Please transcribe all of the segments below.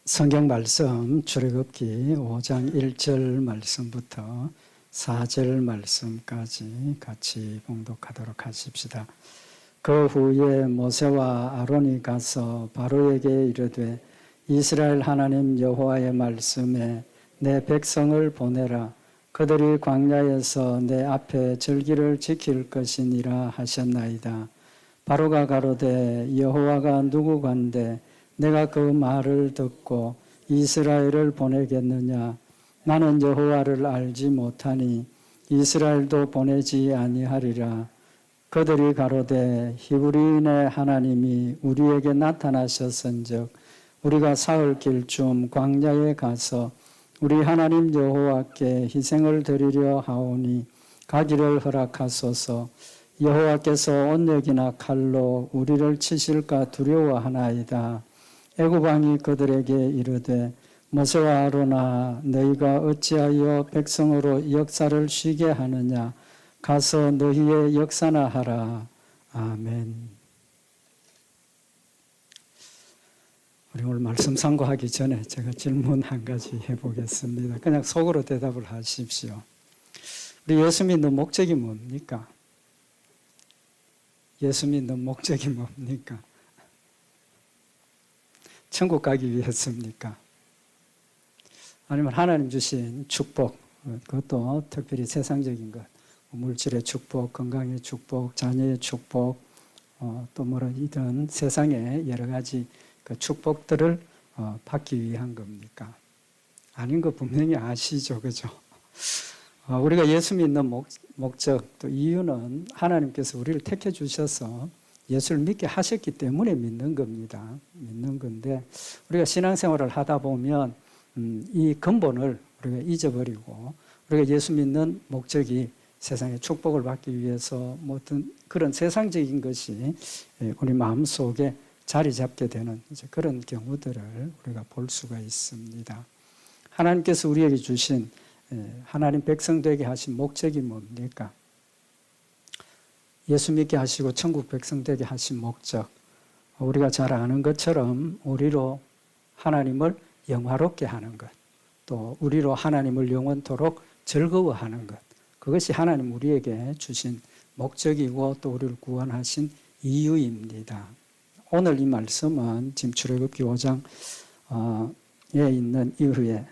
성경 말씀 출애굽기 5장 1절 말씀부터 4절 말씀까지 같이 봉독하도록 하십시다. 그 후에 모세와 아론이 가서 바로에게 이르되 이스라엘 하나님 여호와의 말씀에 내 백성을 보내라. 그들이 광야에서 내 앞에 절기를 지킬 것이니라 하셨나이다. 바로가 가로되 여호와가 누구간데 내가 그 말을 듣고 이스라엘을 보내겠느냐. 나는 여호와를 알지 못하니 이스라엘도 보내지 아니하리라. 그들이 가로되 히브리인의 하나님이 우리에게 나타나셨은즉 우리가 사흘 길쯤 광야에 가서 우리 하나님 여호와께 희생을 드리려 하오니 가기를 허락하소서. 여호와께서 온역이나 칼로 우리를 치실까 두려워하나이다. 애굽 왕이 그들에게 이르되 모세와 아론아 너희가 어찌하여 백성으로 역사를 쉬게 하느냐. 가서 너희의 역사나 하라. 아멘. 우리 오늘 말씀 상고하기 전에 제가 질문 한 가지 해보겠습니다. 그냥 속으로 대답을 하십시오. 우리 예수 믿는 목적이 뭡니까? 예수 믿는 목적이 뭡니까? 천국 가기 위해서입니까? 아니면 하나님 주신 축복, 그것도 특별히 세상적인 것, 물질의 축복, 건강의 축복, 자녀의 축복, 또 뭐이든 세상의 여러 가지 그 축복들을 받기 위한 겁니까? 아닌 거 분명히 아시죠, 그죠? 우리가 예수 믿는 목적, 또 이유는 하나님께서 우리를 택해 주셔서 예수를 믿게 하셨기 때문에 믿는 겁니다. 믿는 건데 우리가 신앙생활을 하다 보면 이 근본을 우리가 잊어버리고 우리가 예수 믿는 목적이 세상의 축복을 받기 위해서 뭐 어떤 그런 세상적인 것이 우리 마음속에 자리 잡게 되는 그런 경우들을 우리가 볼 수가 있습니다. 하나님께서 우리에게 주신 하나님 백성 되게 하신 목적이 뭡니까? 예수 믿게 하시고 천국 백성 되게 하신 목적, 우리가 잘 아는 것처럼 우리로 하나님을 영화롭게 하는 것, 또 우리로 하나님을 영원토록 즐거워하는 것, 그것이 하나님 우리에게 주신 목적이고 또 우리를 구원하신 이유입니다. 오늘 이 말씀은 지금 출애굽기 5장에 있는 이후에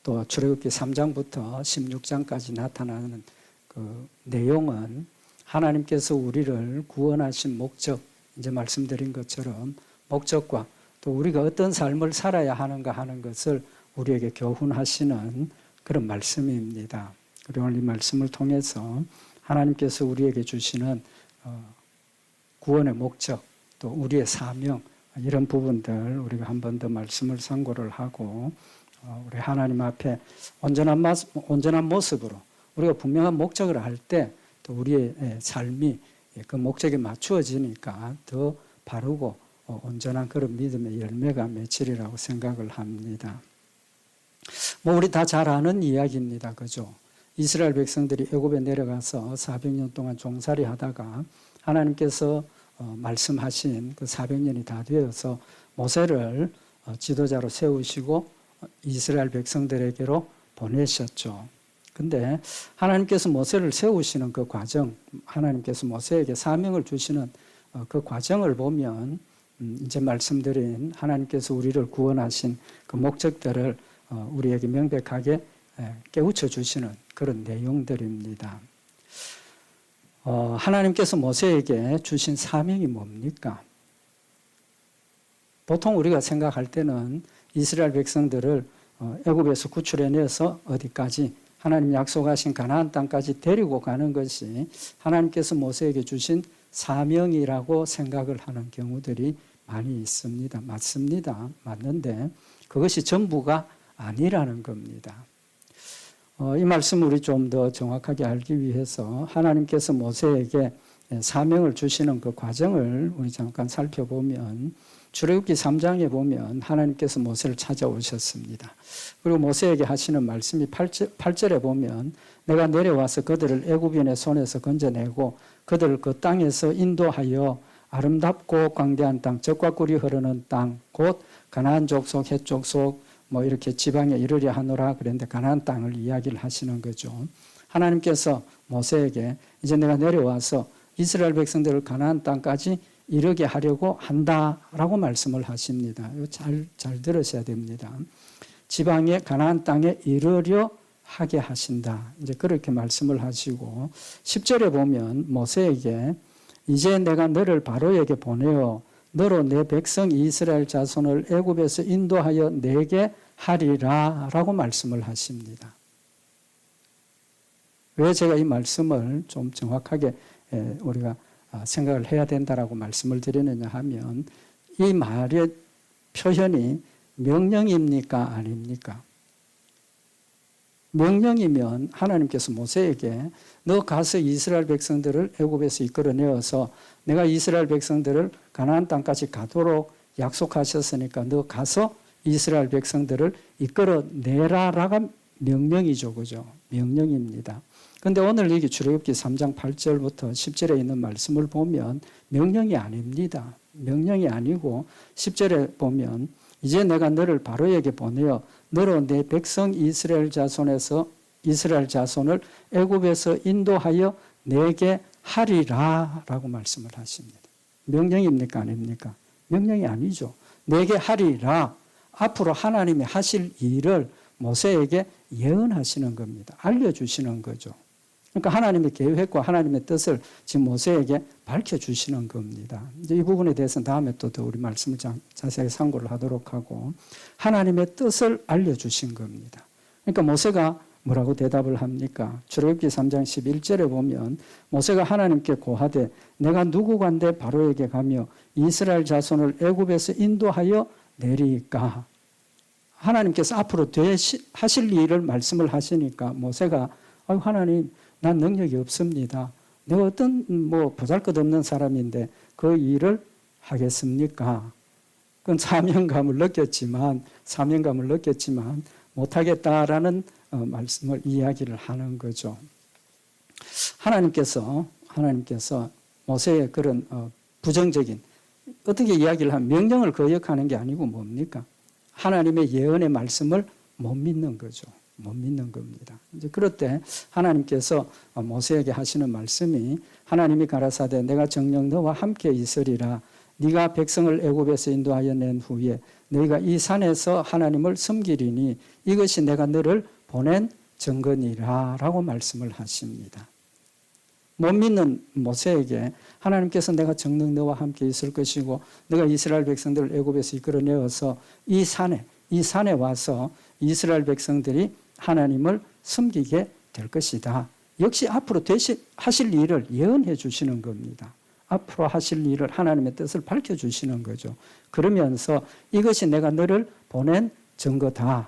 또 출애굽기 3장부터 16장까지 나타나는 그 내용은 하나님께서 우리를 구원하신 목적, 이제 말씀드린 것처럼 목적과 또 우리가 어떤 삶을 살아야 하는가 하는 것을 우리에게 교훈하시는 그런 말씀입니다. 그리고 오늘 이 말씀을 통해서 하나님께서 우리에게 주시는 구원의 목적, 또 우리의 사명, 이런 부분들 우리가 한 번 더 말씀을 상고를 하고 우리 하나님 앞에 온전한 모습으로 우리가 분명한 목적을 할 때 또 우리의 삶이 그 목적에 맞추어지니까 더 바르고 온전한 그런 믿음의 열매가 맺히리라고 생각을 합니다. 뭐 우리 다 잘 아는 이야기입니다. 그죠? 이스라엘 백성들이 애굽에 내려가서 400년 동안 종살이 하다가 하나님께서 말씀하신 그 400년이 다 되어서 모세를 지도자로 세우시고 이스라엘 백성들에게로 보내셨죠. 근데 하나님께서 모세를 세우시는 그 과정, 하나님께서 모세에게 사명을 주시는 그 과정을 보면 이제 말씀드린 하나님께서 우리를 구원하신 그 목적들을 우리에게 명백하게 깨우쳐 주시는 그런 내용들입니다. 하나님께서 모세에게 주신 사명이 뭡니까? 보통 우리가 생각할 때는 이스라엘 백성들을 애굽에서 구출해내서 어디까지 하나님 약속하신 가나안 땅까지 데리고 가는 것이 하나님께서 모세에게 주신 사명이라고 생각을 하는 경우들이 많이 있습니다. 맞습니다. 맞는데 그것이 전부가 아니라는 겁니다. 이 말씀을 우리 좀 더 정확하게 알기 위해서 하나님께서 모세에게 사명을 주시는 그 과정을 우리 잠깐 살펴보면 출애굽기 3장에 보면 하나님께서 모세를 찾아오셨습니다. 그리고 모세에게 하시는 말씀이 8절에 보면 내가 내려와서 그들을 애굽인의 손에서 건져내고 그들을 그 땅에서 인도하여 아름답고 광대한 땅, 젖과 꿀이 흐르는 땅, 곧 가나안 족속, 헷 족속 뭐 이렇게 지방에 이르려 하노라 그랬는데 가나안 땅을 이야기를 하시는 거죠. 하나님께서 모세에게 이제 내가 내려와서 이스라엘 백성들을 가나안 땅까지 이르게 하려고 한다라고 말씀을 하십니다. 잘 들으셔야 됩니다. 지방에 가나안 땅에 이르려 하게 하신다. 이제 그렇게 말씀을 하시고 10절에 보면 모세에게 이제 내가 너를 바로에게 보내어 너로 내 백성 이스라엘 자손을 애굽에서 인도하여 내게 하리라라고 말씀을 하십니다. 왜 제가 이 말씀을 좀 정확하게 우리가 생각을 해야 된다라고 말씀을 드리느냐 하면 이 말의 표현이 명령입니까 아닙니까? 명령이면 하나님께서 모세에게 너 가서 이스라엘 백성들을 애굽에서 이끌어내어서 내가 이스라엘 백성들을 가나안 땅까지 가도록 약속하셨으니까 너 가서 이스라엘 백성들을 이끌어내라라가 명령이죠. 그죠? 명령입니다. 그런데 오늘 여기 출애굽기 3장 8절부터 10절에 있는 말씀을 보면 명령이 아닙니다. 명령이 아니고 10절에 보면 이제 내가 너를 바로에게 보내어 너로 내 백성 이스라엘 자손을 애굽에서 인도하여 내게 하리라라고 말씀을 하십니다. 명령입니까 아닙니까? 명령이 아니죠. 내게 하리라. 앞으로 하나님이 하실 일을 모세에게 예언하시는 겁니다. 알려주시는 거죠. 그러니까 하나님의 계획과 하나님의 뜻을 지금 모세에게 밝혀주시는 겁니다. 이제 이 부분에 대해서는 다음에 또 더 우리 말씀을 자세하게 상고를 하도록 하고 하나님의 뜻을 알려주신 겁니다. 그러니까 모세가 뭐라고 대답을 합니까? 출애굽기 3장 11절에 보면 모세가 하나님께 고하되 내가 누구간데 바로에게 가며 이스라엘 자손을 애굽에서 인도하여 내리까? 하나님께서 앞으로 하실 일을 말씀을 하시니까 모세가 하나님 난 능력이 없습니다. 내가 어떤 보잘것없는 사람인데 그 일을 하겠습니까? 그건 사명감을 느꼈지만 못하겠다라는 말씀을 이야기를 하는 거죠. 하나님께서 모세의 그런 부정적인 어떻게 이야기를 하면 명령을 거역하는 게 아니고 뭡니까? 하나님의 예언의 말씀을 못 믿는 거죠. 못 믿는 겁니다. 이제 그럴 때 하나님께서 모세에게 하시는 말씀이 하나님이 가라사대 내가 정녕 너와 함께 있으리라. 네가 백성을 애굽에서 인도하여 낸 후에 너희가 이 산에서 하나님을 섬기리니 이것이 내가 너를 보낸 증거니라 라고 말씀을 하십니다. 못 믿는 모세에게 하나님께서 내가 정녕 너와 함께 있을 것이고 너가 이스라엘 백성들을 애굽에서 이끌어내어서 이 산에 와서 이스라엘 백성들이 하나님을 섬기게 될 것이다. 역시 앞으로 하실 일을 예언해 주시는 겁니다. 앞으로 하실 일을 하나님의 뜻을 밝혀주시는 거죠. 그러면서 이것이 내가 너를 보낸 증거다라고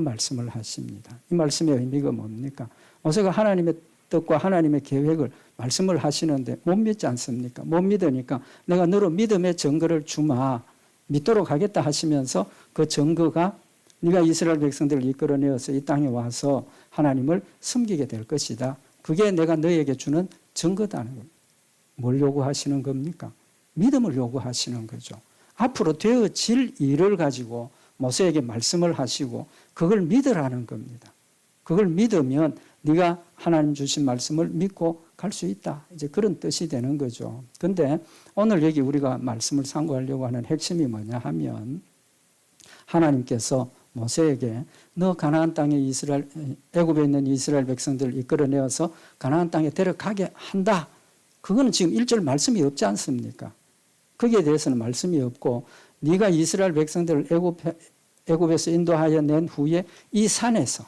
말씀을 하십니다. 이 말씀의 의미가 뭡니까? 모세가 하나님의 뜻과 하나님의 계획을 말씀을 하시는데 못 믿지 않습니까? 못 믿으니까 내가 너로 믿음의 증거를 주마. 믿도록 하겠다 하시면서 그 증거가 네가 이스라엘 백성들을 이끌어내어서 이 땅에 와서 하나님을 섬기게 될 것이다. 그게 내가 너에게 주는 증거다는 겁니다. 뭘 요구하시는 겁니까? 믿음을 요구하시는 거죠. 앞으로 되어질 일을 가지고 모세에게 말씀을 하시고 그걸 믿으라는 겁니다. 그걸 믿으면 네가 하나님 주신 말씀을 믿고 갈 수 있다. 이제 그런 뜻이 되는 거죠. 그런데 오늘 여기 우리가 말씀을 상고하려고 하는 핵심이 뭐냐 하면 하나님께서 모세에게 너 가나안 땅에 애굽에 있는 이스라엘 백성들을 이끌어내어서 가나안 땅에 데려가게 한다. 그거는 지금 1절 말씀이 없지 않습니까? 거기에 대해서는 말씀이 없고 네가 이스라엘 백성들을 애굽에서 인도하여 낸 후에 이 산에서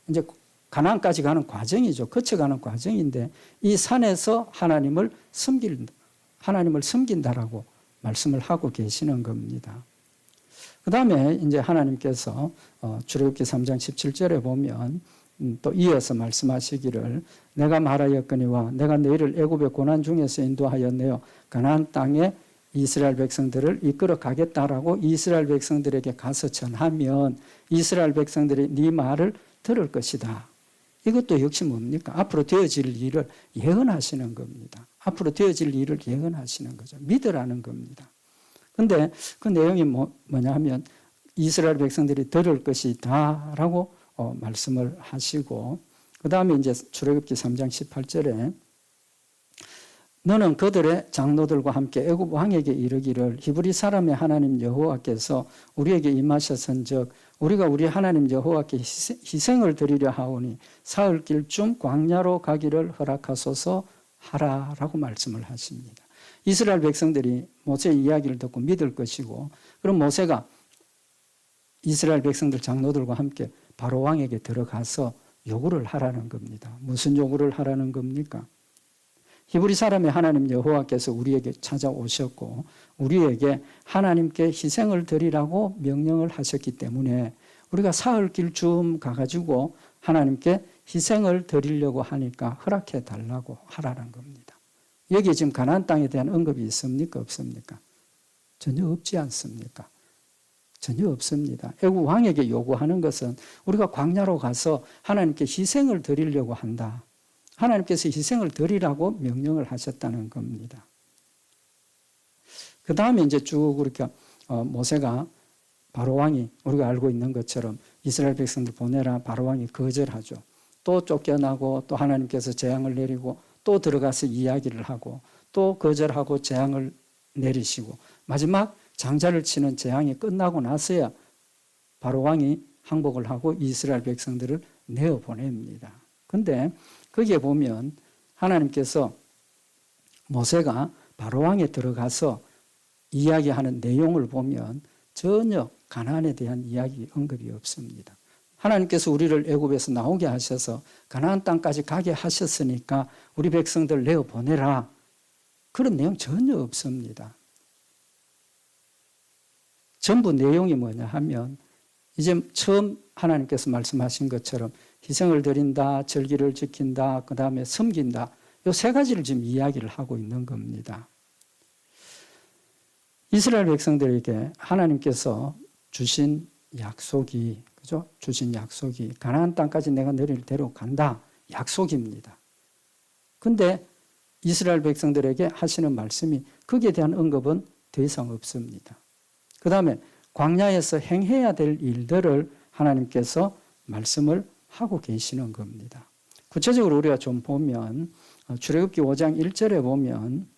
이제 가나안까지 가는 과정이죠. 거쳐가는 과정인데 이 산에서 하나님을 섬긴다라고 말씀을 하고 계시는 겁니다. 그 다음에 이제 하나님께서 출애굽기 3장 17절에 보면 또 이어서 말씀하시기를 내가 말하였거니와 내가 너희를 애굽의 고난 중에서 인도하여 내어 가나안 땅에 이스라엘 백성들을 이끌어 가겠다라고 이스라엘 백성들에게 가서 전하면 이스라엘 백성들이 네 말을 들을 것이다. 이것도 역시 뭡니까? 앞으로 되어질 일을 예언하시는 겁니다. 앞으로 되어질 일을 예언하시는 거죠. 믿으라는 겁니다. 근데 그 내용이 뭐냐 하면 이스라엘 백성들이 들을 것이다라고 말씀을 하시고, 그 다음에 이제 출애굽기 3장 18절에 너는 그들의 장로들과 함께 애굽 왕에게 이르기를 히브리 사람의 하나님 여호와께서 우리에게 임하셨은즉 우리가 우리 하나님 여호와께 희생을 드리려 하오니 사흘 길쯤 광야로 가기를 허락하소서 하라라고 말씀을 하십니다. 이스라엘 백성들이 모세의 이야기를 듣고 믿을 것이고, 그럼 모세가 이스라엘 백성들 장로들과 함께 바로 왕에게 들어가서 요구를 하라는 겁니다. 무슨 요구를 하라는 겁니까? 히브리 사람의 하나님 여호와께서 우리에게 찾아오셨고 우리에게 하나님께 희생을 드리라고 명령을 하셨기 때문에 우리가 사흘 길쯤 가가지고 하나님께 희생을 드리려고 하니까 허락해 달라고 하라는 겁니다. 여기에 지금 가나안 땅에 대한 언급이 있습니까? 없습니까? 전혀 없지 않습니까? 전혀 없습니다. 애국 왕에게 요구하는 것은 우리가 광야로 가서 하나님께 희생을 드리려고 한다. 하나님께서 희생을 드리라고 명령을 하셨다는 겁니다. 그 다음에 이제 쭉 이렇게 모세가 바로왕이 우리가 알고 있는 것처럼 이스라엘 백성들 보내라 바로왕이 거절하죠. 또 쫓겨나고 또 하나님께서 재앙을 내리고 또 들어가서 이야기를 하고 또 거절하고 재앙을 내리시고 마지막 장자를 치는 재앙이 끝나고 나서야 바로왕이 항복을 하고 이스라엘 백성들을 내어보냅니다. 그런데 거기에 보면 하나님께서 모세가 바로왕에 들어가서 이야기하는 내용을 보면 전혀 가나안에 대한 이야기 언급이 없습니다. 하나님께서 우리를 애굽에서 나오게 하셔서 가나안 땅까지 가게 하셨으니까 우리 백성들 내어보내라. 그런 내용 전혀 없습니다. 전부 내용이 뭐냐 하면 이제 처음 하나님께서 말씀하신 것처럼 희생을 드린다, 절기를 지킨다, 그 다음에 섬긴다. 이 세 가지를 지금 이야기를 하고 있는 겁니다. 이스라엘 백성들에게 하나님께서 주신 약속이, 그죠? 주신 약속이 가나안 땅까지 내가 너희를 데려간다. 약속입니다. 근데 이스라엘 백성들에게 하시는 말씀이 거기에 대한 언급은 더 이상 없습니다. 그 다음에 광야에서 행해야 될 일들을 하나님께서 말씀을 하고 계시는 겁니다. 구체적으로 우리가 좀 보면 출애굽기 5장 1절에 보면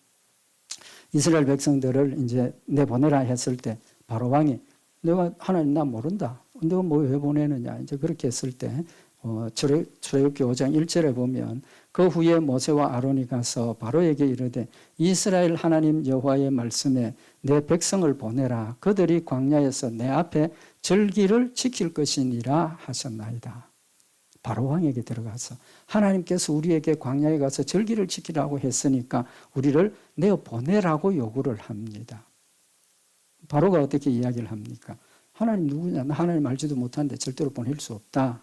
이스라엘 백성들을 이제 내보내라 했을 때 바로 왕이 내가 하나님 나 모른다. 내가 뭐 왜 보내느냐. 이제 그렇게 했을 때 출애굽기 5장 1절에 보면 그 후에 모세와 아론이 가서 바로에게 이르되 이스라엘 하나님 여호와의 말씀에 내 백성을 보내라. 그들이 광야에서 내 앞에 절기를 지킬 것이니라 하셨나이다. 바로왕에게 들어가서 하나님께서 우리에게 광야에 가서 절기를 지키라고 했으니까 우리를 내어보내라고 요구를 합니다. 바로가 어떻게 이야기를 합니까? 하나님 누구냐? 나 하나님 알지도 못하는데 절대로 보낼 수 없다.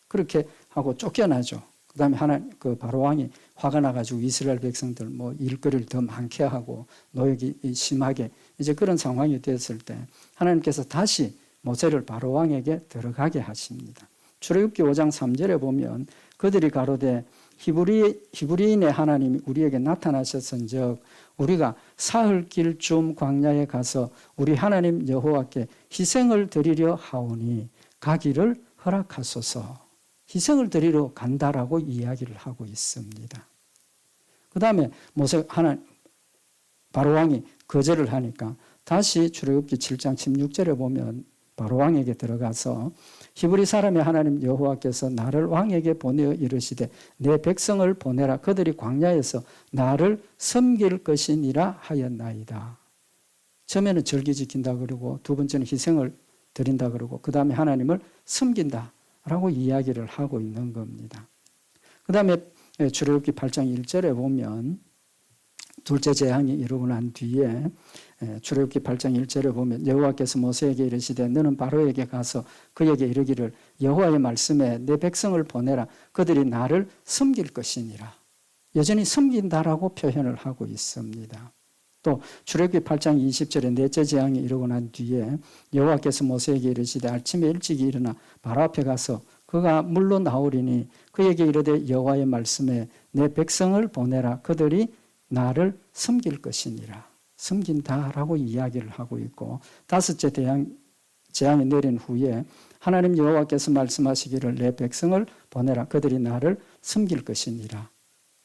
그렇게 하고 쫓겨나죠. 그 다음에 그 바로왕이 화가 나가지고 이스라엘 백성들 뭐 일거리를 더 많게 하고 노역이 심하게 이제 그런 상황이 됐을 때 하나님께서 다시 모세를 바로왕에게 들어가게 하십니다. 출애굽기 5장 3절에 보면 그들이 가로되 히브리인의 하나님이 우리에게 나타나셨은즉 우리가 사흘 길쯤 광야에 가서 우리 하나님 여호와께 희생을 드리려 하오니 가기를 허락하소서. 희생을 드리러 간다라고 이야기를 하고 있습니다. 그 다음에 바로왕이 거절을 하니까 다시 출애굽기 7장 16절에 보면 바로왕에게 들어가서 히브리 사람의 하나님 여호와께서 나를 왕에게 보내어 이르시되 내 백성을 보내라. 그들이 광야에서 나를 섬길 것이니라 하였나이다. 처음에는 절기 지킨다 그러고 두 번째는 희생을 드린다 그러고 그 다음에 하나님을 섬긴다 라고 이야기를 하고 있는 겁니다. 그 다음에 출애굽기 8장 1절에 보면 둘째 재앙이 이루고 난 뒤에 출애굽기 8장 1절에 보면 여호와께서 모세에게 이르시되 너는 바로에게 가서 그에게 이르기를 여호와의 말씀에 내 백성을 보내라. 그들이 나를 섬길 것이니라. 여전히 섬긴다라고 표현을 하고 있습니다. 또 출애굽기 8장 20절에 넷째 재앙이 이루고 난 뒤에 여호와께서 모세에게 이르시되 아침에 일찍 일어나 바로 앞에 가서 그가 물로 나오리니 그에게 이르되 여호와의 말씀에 내 백성을 보내라. 그들이 나를 섬길 것이니라. 섬긴다라고 이야기를 하고 있고, 다섯째 재앙이 내린 후에 하나님 여호와께서 말씀하시기를 내 백성을 보내라. 그들이 나를 섬길 것이니라.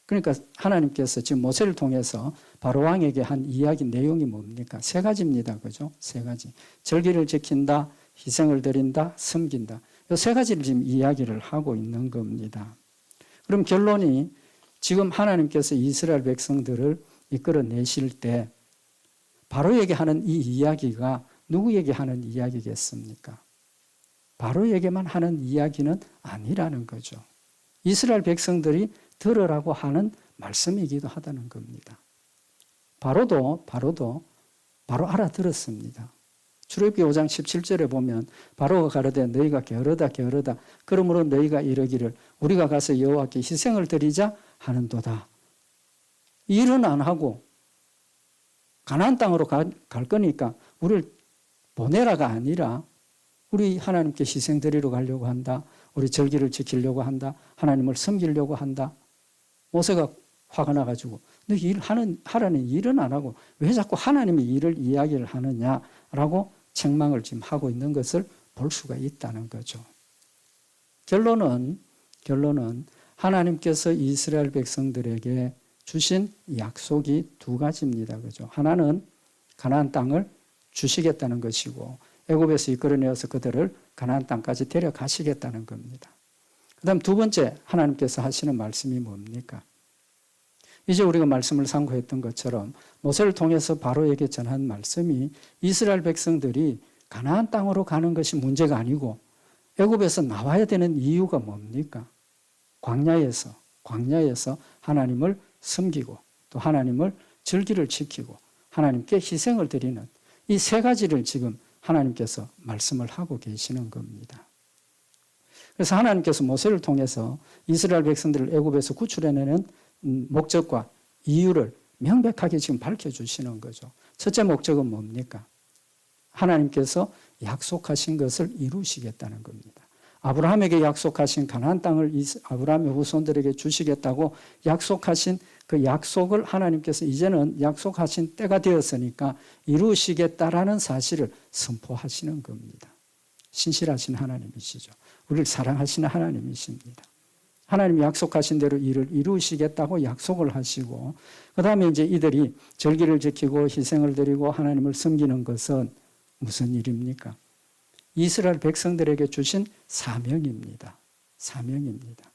그러니까 하나님께서 지금 모세를 통해서 바로 왕에게 한 이야기 내용이 뭡니까? 세 가지입니다. 그죠? 세 가지. 절기를 지킨다, 희생을 드린다, 섬긴다. 이 세 가지를 지금 이야기를 하고 있는 겁니다. 그럼 결론이 지금 하나님께서 이스라엘 백성들을 이끌어내실 때 바로에게 하는 이 이야기가 누구에게 하는 이야기겠습니까? 바로에게만 하는 이야기는 아니라는 거죠. 이스라엘 백성들이 들으라고 하는 말씀이기도 하다는 겁니다. 바로 알아들었습니다. 출애굽기 5장 17절에 보면 바로가 가로되 너희가 게으르다 게으르다 그러므로 너희가 이르기를 우리가 가서 여호와께 희생을 드리자 하는도다. 일은 안 하고 가나안 땅으로 갈 거니까 우리를 보내라가 아니라 우리 하나님께 희생 드리러 가려고 한다. 우리 절기를 지키려고 한다. 하나님을 섬기려고 한다. 모세가 화가 나가지고 너 하라는 일은 안 하고 왜 자꾸 하나님의 일을 이야기를 하느냐라고 책망을 지금 하고 있는 것을 볼 수가 있다는 거죠. 결론은 하나님께서 이스라엘 백성들에게 주신 약속이 두 가지입니다. 그죠? 하나는 가나안 땅을 주시겠다는 것이고 애굽에서 이끌어내어서 그들을 가나안 땅까지 데려가시겠다는 겁니다. 그다음 두 번째 하나님께서 하시는 말씀이 뭡니까? 이제 우리가 말씀을 상고했던 것처럼 모세를 통해서 바로에게 전한 말씀이 이스라엘 백성들이 가나안 땅으로 가는 것이 문제가 아니고 애굽에서 나와야 되는 이유가 뭡니까? 광야에서 하나님을 섬기고 또 하나님을 절기를 지키고 하나님께 희생을 드리는 이 세 가지를 지금 하나님께서 말씀을 하고 계시는 겁니다. 그래서 하나님께서 모세를 통해서 이스라엘 백성들을 애굽에서 구출해내는 목적과 이유를 명백하게 지금 밝혀주시는 거죠. 첫째 목적은 뭡니까? 하나님께서 약속하신 것을 이루시겠다는 겁니다. 아브라함에게 약속하신 가나안 땅을 아브라함의 후손들에게 주시겠다고 약속하신 그 약속을 하나님께서 이제는 약속하신 때가 되었으니까 이루시겠다라는 사실을 선포하시는 겁니다. 신실하신 하나님이시죠. 우리를 사랑하시는 하나님이십니다. 하나님이 약속하신 대로 일을 이루시겠다고 약속을 하시고 그 다음에 이제 이들이 절기를 지키고 희생을 드리고 하나님을 섬기는 것은 무슨 일입니까? 이스라엘 백성들에게 주신 사명입니다. 사명입니다.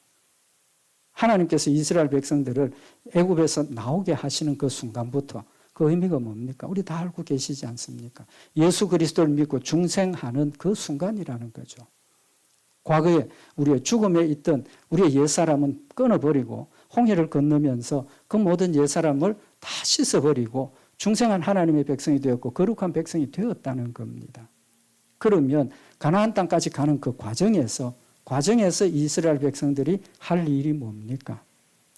하나님께서 이스라엘 백성들을 애굽에서 나오게 하시는 그 순간부터 그 의미가 뭡니까? 우리 다 알고 계시지 않습니까? 예수 그리스도를 믿고 중생하는 그 순간이라는 거죠. 과거에 우리의 죽음에 있던 우리의 옛사람은 끊어버리고 홍해를 건너면서 그 모든 옛사람을 다 씻어버리고 중생한 하나님의 백성이 되었고 거룩한 백성이 되었다는 겁니다. 그러면 가나안 땅까지 가는 그 과정에서 이스라엘 백성들이 할 일이 뭡니까?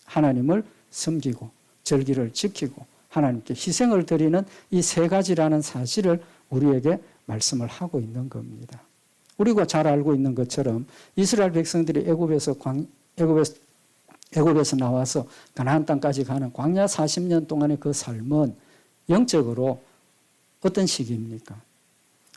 하나님을 섬기고 절기를 지키고 하나님께 희생을 드리는 이 세 가지라는 사실을 우리에게 말씀을 하고 있는 겁니다. 우리가 잘 알고 있는 것처럼 이스라엘 백성들이 애굽에서 나와서 가나안 땅까지 가는 광야 40년 동안의 그 삶은 영적으로 어떤 시기입니까?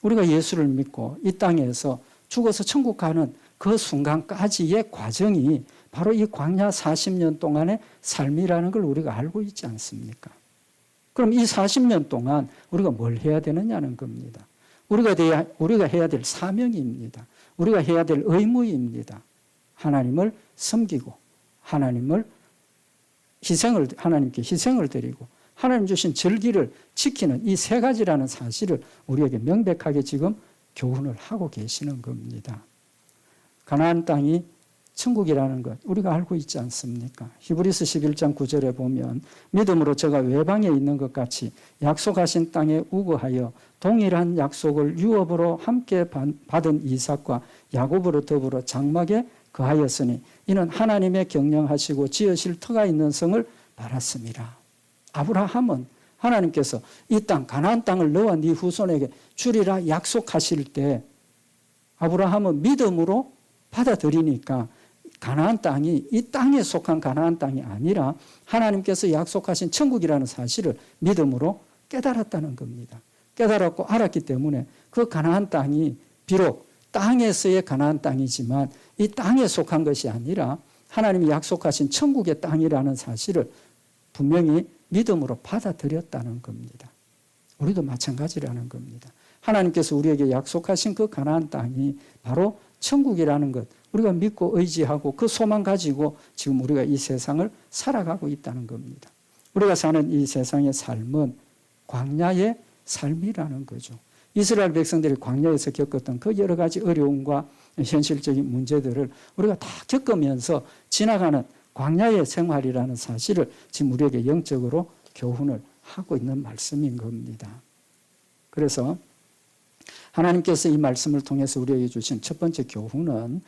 우리가 예수를 믿고 이 땅에서 죽어서 천국 가는 그 순간까지의 과정이 바로 이 광야 40년 동안의 삶이라는 걸 우리가 알고 있지 않습니까? 그럼 이 40년 동안 우리가 뭘 해야 되느냐는 겁니다. 우리가 해야 될 사명입니다. 우리가 해야 될 의무입니다. 하나님을 섬기고 하나님께 희생을 드리고 하나님 주신 절기를 지키는 이 세 가지라는 사실을 우리에게 명백하게 지금 교훈을 하고 계시는 겁니다. 가나안 땅이 천국이라는 것 우리가 알고 있지 않습니까? 히브리서 11장 9절에 보면 믿음으로 저가 외방에 있는 것 같이 약속하신 땅에 우거하여 동일한 약속을 유업으로 함께 받은 이삭과 야곱으로 더불어 장막에 거하였으니 이는 하나님의 경영하시고 지으실 터가 있는 성을 바랐습니다. 아브라함은 하나님께서 이 땅 가나안 땅을 너와 네 후손에게 주리라 약속하실 때 아브라함은 믿음으로 받아들이니까 가나안 땅이 이 땅에 속한 가나안 땅이 아니라 하나님께서 약속하신 천국이라는 사실을 믿음으로 깨달았다는 겁니다. 깨달았고 알았기 때문에 그 가나안 땅이 비록 땅에서의 가나안 땅이지만 이 땅에 속한 것이 아니라 하나님이 약속하신 천국의 땅이라는 사실을 분명히 믿음으로 받아들였다는 겁니다. 우리도 마찬가지라는 겁니다. 하나님께서 우리에게 약속하신 그 가나안 땅이 바로 천국이라는 것, 우리가 믿고 의지하고 그 소망 가지고 지금 우리가 이 세상을 살아가고 있다는 겁니다. 우리가 사는 이 세상의 삶은 광야의 삶이라는 거죠. 이스라엘 백성들이 광야에서 겪었던 그 여러 가지 어려움과 현실적인 문제들을 우리가 다 겪으면서 지나가는 광야의 생활이라는 사실을 지금 우리에게 영적으로 교훈을 하고 있는 말씀인 겁니다. 그래서 하나님께서 이 말씀을 통해서 우리에게 주신 첫 번째 교훈은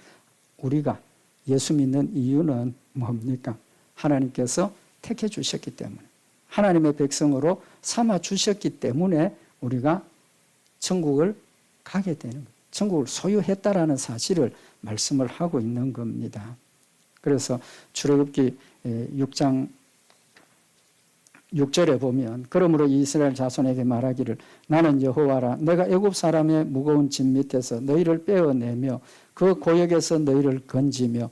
우리가 예수 믿는 이유는 뭡니까? 하나님께서 택해 주셨기 때문에, 하나님의 백성으로 삼아 주셨기 때문에 우리가 천국을 가게 되는 거예요. 천국을 소유했다라는 사실을 말씀을 하고 있는 겁니다. 그래서 출애굽기 6장 6절에 보면 그러므로 이스라엘 자손에게 말하기를 나는 여호와라 내가 애굽 사람의 무거운 짐 밑에서 너희를 빼어내며 그 고역에서 너희를 건지며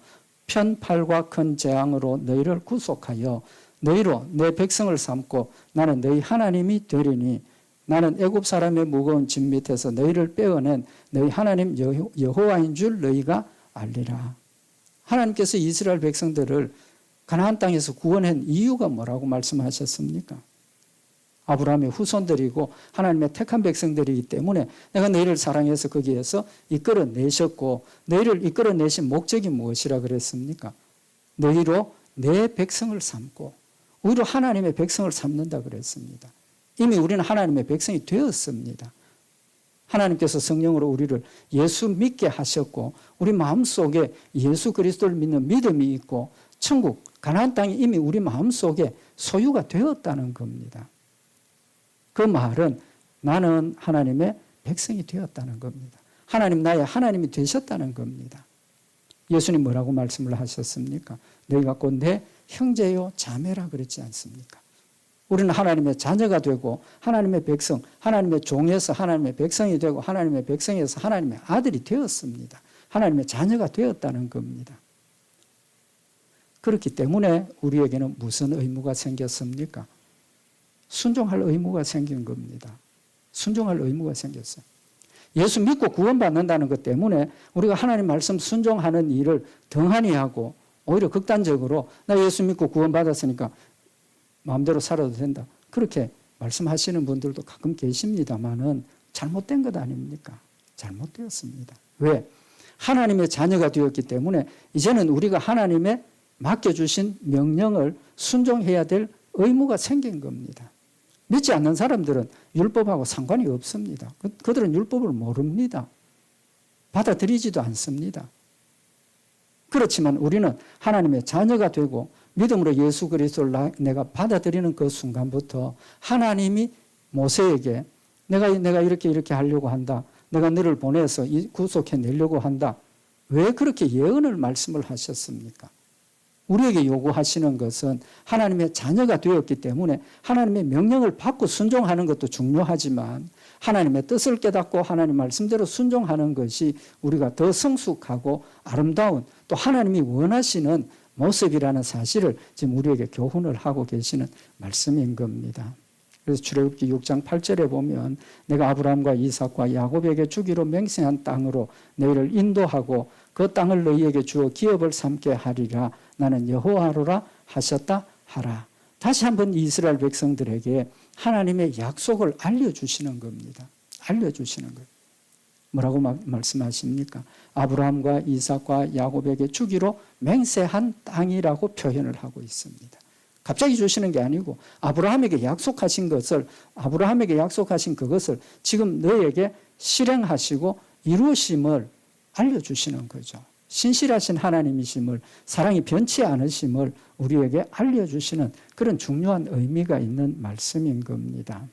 편팔과 큰 재앙으로 너희를 구속하여 너희로 내 백성을 삼고 나는 너희 하나님이 되리니 나는 애굽 사람의 무거운 짐 밑에서 너희를 빼어낸 너희 하나님 여호와인 줄 너희가 알리라. 하나님께서 이스라엘 백성들을 가나안 땅에서 구원한 이유가 뭐라고 말씀하셨습니까? 아브라함의 후손들이고 하나님의 택한 백성들이기 때문에 내가 너희를 사랑해서 거기에서 이끌어내셨고 너희를 이끌어내신 목적이 무엇이라 그랬습니까? 너희로 내 백성을 삼고 오히려 하나님의 백성을 삼는다 그랬습니다. 이미 우리는 하나님의 백성이 되었습니다. 하나님께서 성령으로 우리를 예수 믿게 하셨고 우리 마음속에 예수 그리스도를 믿는 믿음이 있고 천국 가나안 땅이 이미 우리 마음속에 소유가 되었다는 겁니다. 그 말은 나는 하나님의 백성이 되었다는 겁니다. 하나님 나의 하나님이 되셨다는 겁니다. 예수님 뭐라고 말씀을 하셨습니까? 너희가 곧 내 형제요 자매라 그랬지 않습니까? 우리는 하나님의 자녀가 되고 하나님의 백성, 하나님의 종에서 하나님의 백성이 되고 하나님의 백성에서 하나님의 아들이 되었습니다. 하나님의 자녀가 되었다는 겁니다. 그렇기 때문에 우리에게는 무슨 의무가 생겼습니까? 순종할 의무가 생긴 겁니다. 순종할 의무가 생겼어요. 예수 믿고 구원받는다는 것 때문에 우리가 하나님 말씀 순종하는 일을 덩하니 하고 오히려 극단적으로 나 예수 믿고 구원받았으니까 마음대로 살아도 된다. 그렇게 말씀하시는 분들도 가끔 계십니다만은 잘못된 것 아닙니까? 잘못되었습니다. 왜? 하나님의 자녀가 되었기 때문에 이제는 우리가 하나님의 맡겨주신 명령을 순종해야 될 의무가 생긴 겁니다. 믿지 않는 사람들은 율법하고 상관이 없습니다. 그들은 율법을 모릅니다. 받아들이지도 않습니다. 그렇지만 우리는 하나님의 자녀가 되고 믿음으로 예수 그리스도를 내가 받아들이는 그 순간부터 하나님이 모세에게 내가 이렇게 하려고 한다. 내가 너를 보내서 구속해내려고 한다. 왜 그렇게 예언을 말씀을 하셨습니까? 우리에게 요구하시는 것은 하나님의 자녀가 되었기 때문에 하나님의 명령을 받고 순종하는 것도 중요하지만 하나님의 뜻을 깨닫고 하나님 말씀대로 순종하는 것이 우리가 더 성숙하고 아름다운 또 하나님이 원하시는 모습이라는 사실을 지금 우리에게 교훈을 하고 계시는 말씀인 겁니다. 그래서 출애굽기 6장 8절에 보면 내가 아브라함과 이삭과 야곱에게 주기로 맹세한 땅으로 너희를 인도하고 그 땅을 너희에게 주어 기업을 삼게 하리라. 나는 여호와로라 하셨다 하라. 다시 한번 이스라엘 백성들에게 하나님의 약속을 알려주시는 겁니다. 알려주시는 거예요. 뭐라고 말씀하십니까? 아브라함과 이삭과 야곱에게 주기로 맹세한 땅이라고 표현을 하고 있습니다. 갑자기 주시는 게 아니고 아브라함에게 약속하신 그것을 지금 너에게 실행하시고 이루심을 알려주시는 거죠. 신실하신 하나님이심을, 사랑이 변치 않으심을 우리에게 알려주시는 그런 중요한 의미가 있는 말씀인 겁니다.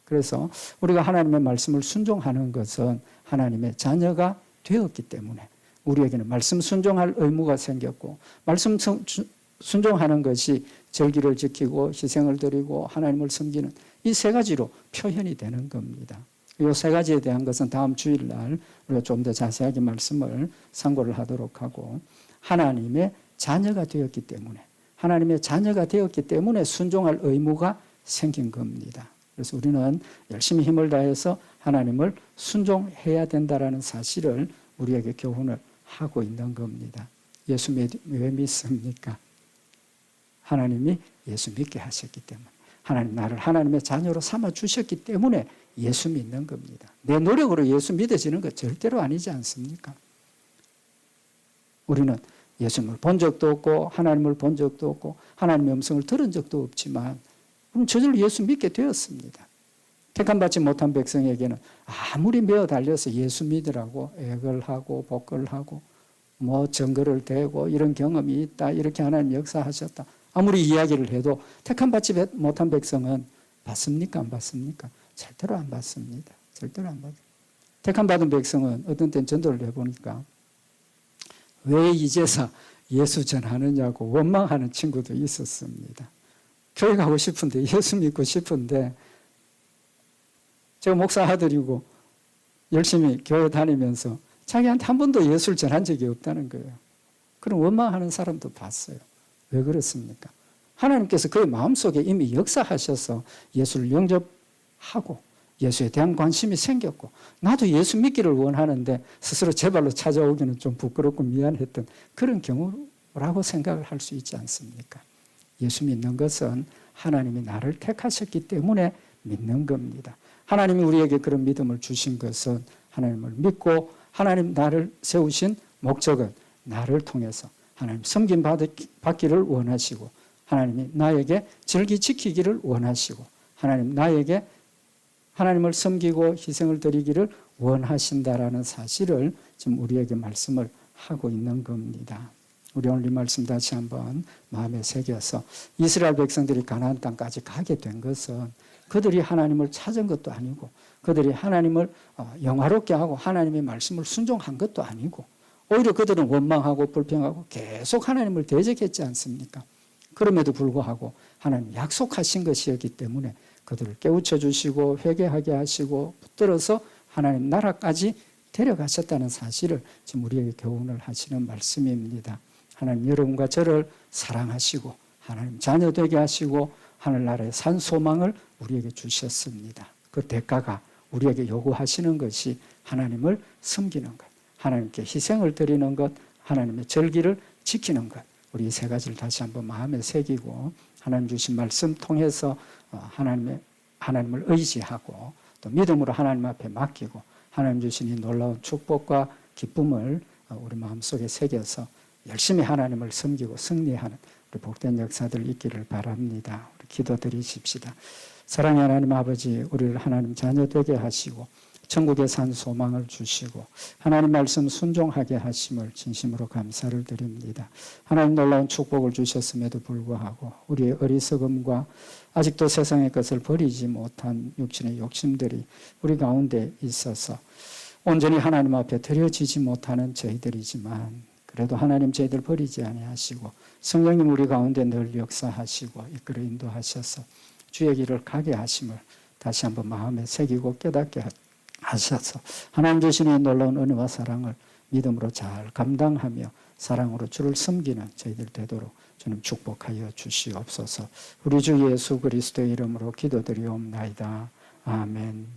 그래서 우리가 하나님의 말씀을 순종하는 것은 하나님의 자녀가 되었기 때문에 우리에게는 말씀 순종할 의무가 생겼고 말씀 순종하는 것이 절기를 지키고 희생을 드리고 하나님을 섬기는 이 세 가지로 표현이 되는 겁니다. 이 세 가지에 대한 것은 다음 주일날 우리가 좀 더 자세하게 말씀을 상고를 하도록 하고 하나님의 자녀가 되었기 때문에 순종할 의무가 생긴 겁니다. 그래서 우리는 열심히 힘을 다해서 하나님을 순종해야 된다는 사실을 우리에게 교훈을 하고 있는 겁니다. 예수 왜 믿습니까? 하나님이 예수 믿게 하셨기 때문에 하나님 나를 하나님의 자녀로 삼아 주셨기 때문에 예수 믿는 겁니다. 내 노력으로 예수 믿어지는 것 절대로 아니지 않습니까? 우리는 예수님을 본 적도 없고 하나님을 본 적도 없고 하나님의 음성을 들은 적도 없지만 저절로 예수 믿게 되었습니다. 택함받지 못한 백성에게는 아무리 메어 달려서 예수 믿으라고 애걸 하고 복걸 하고 뭐 증거를 대고 이런 경험이 있다 이렇게 하나님 역사하셨다 아무리 이야기를 해도 택함받지 못한 백성은 받습니까 안 받습니까? 절대로 안 받습니다. 절대로 안 받아요. 택함받은 백성은 어떤 땐 전도를 해보니까 왜 이제서 예수 전하느냐고 원망하는 친구도 있었습니다. 교회 가고 싶은데 예수 믿고 싶은데 제가 목사 아들이고 열심히 교회 다니면서 자기한테 한 번도 예수를 전한 적이 없다는 거예요. 그럼 원망하는 사람도 봤어요. 왜 그렇습니까? 하나님께서 그의 마음속에 이미 역사하셔서 예수를 영접하고 예수에 대한 관심이 생겼고 나도 예수 믿기를 원하는데 스스로 제 발로 찾아오기는 좀 부끄럽고 미안했던 그런 경우라고 생각을 할 수 있지 않습니까? 예수 믿는 것은 하나님이 나를 택하셨기 때문에 믿는 겁니다. 하나님이 우리에게 그런 믿음을 주신 것은 하나님을 믿고 하나님 나를 세우신 목적은 나를 통해서 하나님 섬김 받기를 원하시고 하나님이 나에게 절기 지키기를 원하시고 하나님 나에게 하나님을 섬기고 희생을 드리기를 원하신다라는 사실을 지금 우리에게 말씀을 하고 있는 겁니다. 우리 오늘 이 말씀 다시 한번 마음에 새겨서 이스라엘 백성들이 가나안 땅까지 가게 된 것은 그들이 하나님을 찾은 것도 아니고 그들이 하나님을 영화롭게 하고 하나님의 말씀을 순종한 것도 아니고 오히려 그들은 원망하고 불평하고 계속 하나님을 대적했지 않습니까? 그럼에도 불구하고 하나님 약속하신 것이었기 때문에 그들을 깨우쳐 주시고 회개하게 하시고 붙들어서 하나님 나라까지 데려가셨다는 사실을 지금 우리에게 교훈을 하시는 말씀입니다. 하나님 여러분과 저를 사랑하시고 하나님 자녀 되게 하시고 하늘나라의 산 소망을 우리에게 주셨습니다. 그 대가가 우리에게 요구하시는 것이 하나님을 섬기는 것, 하나님께 희생을 드리는 것, 하나님의 절기를 지키는 것. 우리 이 세 가지를 다시 한번 마음에 새기고 하나님 주신 말씀 통해서 하나님을 의지하고 또 믿음으로 하나님 앞에 맡기고 하나님 주신 이 놀라운 축복과 기쁨을 우리 마음속에 새겨서 열심히 하나님을 섬기고 승리하는 우리 복된 역사들 있기를 바랍니다. 우리 기도드리십시다. 사랑의 하나님 아버지, 우리를 하나님 자녀 되게 하시고 천국에 산 소망을 주시고 하나님 말씀 순종하게 하심을 진심으로 감사를 드립니다. 하나님 놀라운 축복을 주셨음에도 불구하고 우리의 어리석음과 아직도 세상의 것을 버리지 못한 육신의 욕심들이 우리 가운데 있어서 온전히 하나님 앞에 드려지지 못하는 저희들이지만 그래도 하나님 저희들 버리지 아니하시고 성령님 우리 가운데 늘 역사하시고 이끌어 인도하셔서 주의 길을 가게 하심을 다시 한번 마음에 새기고 깨닫게 하셔서 하나님 주신 이 놀라운 은혜와 사랑을 믿음으로 잘 감당하며 사랑으로 주를 섬기는 저희들 되도록 주님 축복하여 주시옵소서. 우리 주 예수 그리스도의 이름으로 기도드리옵나이다. 아멘.